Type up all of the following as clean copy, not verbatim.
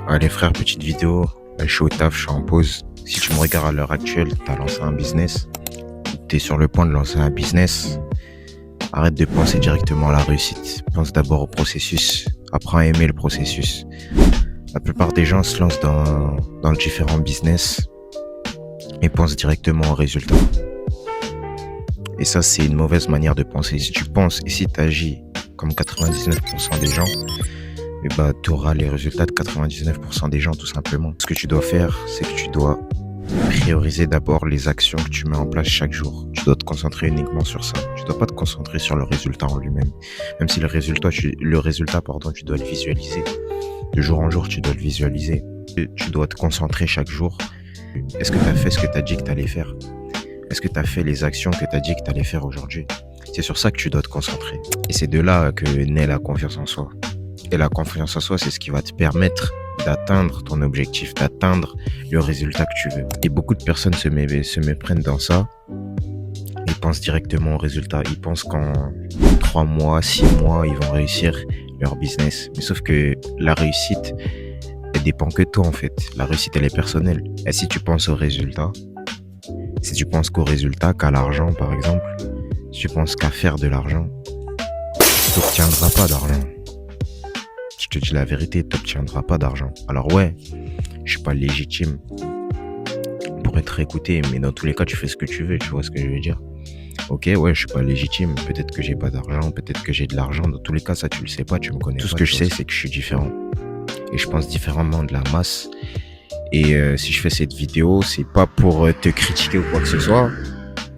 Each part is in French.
Allez frère, petite vidéo. Là, je suis au taf, je suis en pause. Si tu me regardes à l'heure actuelle, tu as lancé un business. Tu es sur le point de lancer un business. Arrête de penser directement à la réussite. Pense d'abord au processus. Apprends à aimer le processus. La plupart des gens se lancent dans le différent business et pensent directement au résultat. Et ça, c'est une mauvaise manière de penser. Si tu penses et si tu agis comme 99% des gens, et bah, tu auras les résultats de 99% des gens tout simplement. Ce que tu dois faire, c'est que tu dois prioriser d'abord les actions que tu mets en place chaque jour. Tu dois te concentrer uniquement sur ça. Tu dois pas te concentrer sur le résultat en lui-même. Même si le résultat, tu dois le visualiser. De jour en jour, tu dois le visualiser. Tu dois te concentrer chaque jour. Est-ce que tu as fait ce que tu as dit que tu allais faire? Est-ce que tu as fait les actions que tu as dit que tu allais faire aujourd'hui? C'est sur ça que tu dois te concentrer. Et c'est de là que naît la confiance en soi. Et la confiance en soi, c'est ce qui va te permettre d'atteindre ton objectif, d'atteindre le résultat que tu veux. Et beaucoup de personnes se méprennent dans ça. Ils pensent directement au résultat. Ils pensent qu'en 3 mois, 6 mois, ils vont réussir leur business. Mais sauf que la réussite, elle dépend que de toi en fait. La réussite, elle est personnelle. Et si tu penses au résultat, si tu penses qu'au résultat, qu'à l'argent par exemple, si tu penses qu'à faire de l'argent, tu n'obtiendras pas d'argent. Je te dis la vérité, tu n'obtiendras pas d'argent. Alors ouais, je suis pas légitime pour être écouté, mais dans tous les cas, tu fais ce que tu veux, tu vois ce que je veux dire. Ok, ouais, je suis pas légitime, peut-être que j'ai pas d'argent, peut-être que j'ai de l'argent, dans tous les cas, ça tu le sais pas, tu me connais. Tout ce que je sais, c'est que je suis différent. Et je pense différemment de la masse. Et si je fais cette vidéo, c'est pas pour te critiquer ou quoi que ce soit,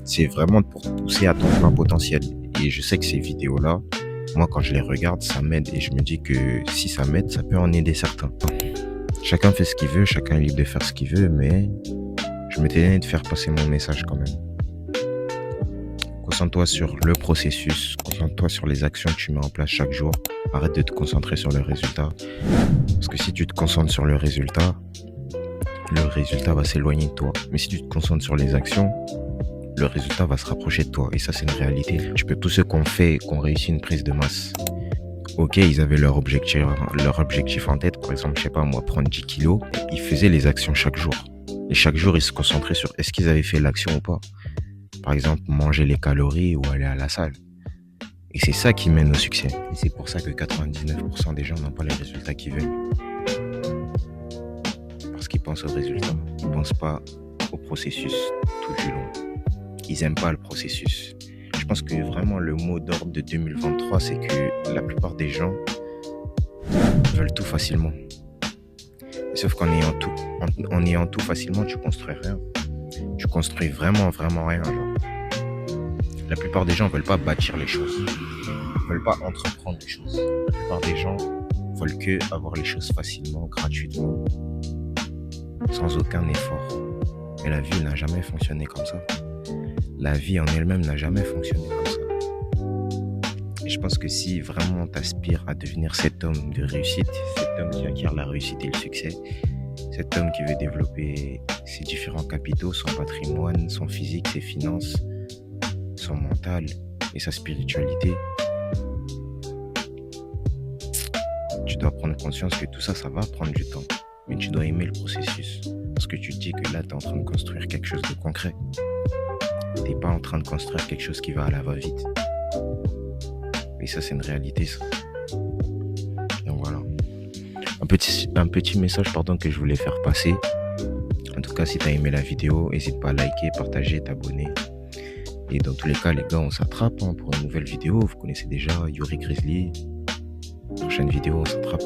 c'est vraiment pour te pousser à ton plein potentiel. Et je sais que ces vidéos-là, moi, quand je les regarde, ça m'aide et je me dis que si ça m'aide, ça peut en aider certains. Chacun fait ce qu'il veut, chacun est libre de faire ce qu'il veut, mais je me tenais de faire passer mon message quand même. Concentre-toi sur le processus, concentre-toi sur les actions que tu mets en place chaque jour. Arrête de te concentrer sur le résultat. Parce que si tu te concentres sur le résultat va s'éloigner de toi. Mais si tu te concentres sur les actions, le résultat va se rapprocher de toi. Et ça, c'est une réalité. Tous ceux qui ont réussi une prise de masse, ok, ils avaient leur objectif en tête. Par exemple, je sais pas moi, prendre 10 kilos. Ils faisaient les actions chaque jour. Et chaque jour, ils se concentraient sur est-ce qu'ils avaient fait l'action ou pas. Par exemple, manger les calories ou aller à la salle. Et c'est ça qui mène au succès. Et c'est pour ça que 99% des gens n'ont pas les résultats qu'ils veulent. Parce qu'ils pensent au résultat. Ils pensent pas au processus tout du long. Ils aiment pas le processus. Je pense que vraiment le mot d'ordre de 2023, c'est que la plupart des gens veulent tout facilement. Sauf qu'en ayant tout facilement, tu construis rien. Tu construis vraiment rien. Genre. La plupart des gens veulent pas bâtir les choses. Ils veulent pas entreprendre les choses. La plupart des gens veulent que avoir les choses facilement, gratuitement, sans aucun effort. Et la vie n'a jamais fonctionné comme ça. La vie en elle-même n'a jamais fonctionné comme ça. Et je pense que si vraiment t'aspires à devenir cet homme de réussite, cet homme qui acquiert la réussite et le succès, cet homme qui veut développer ses différents capitaux, son patrimoine, son physique, ses finances, son mental et sa spiritualité, tu dois prendre conscience que tout ça, ça va prendre du temps. Mais tu dois aimer le processus. Parce que tu te dis que là, tu es en train de construire quelque chose de concret. Tu n'es pas en train de construire quelque chose qui va à la va-vite. Et ça, c'est une réalité, ça. Donc voilà. Un petit message que je voulais faire passer. En tout cas, si tu as aimé la vidéo, n'hésite pas à liker, partager, t'abonner. Et dans tous les cas, les gars, on s'attrape pour une nouvelle vidéo. Vous connaissez déjà Yuri Grizzly. Prochaine vidéo, on s'attrape.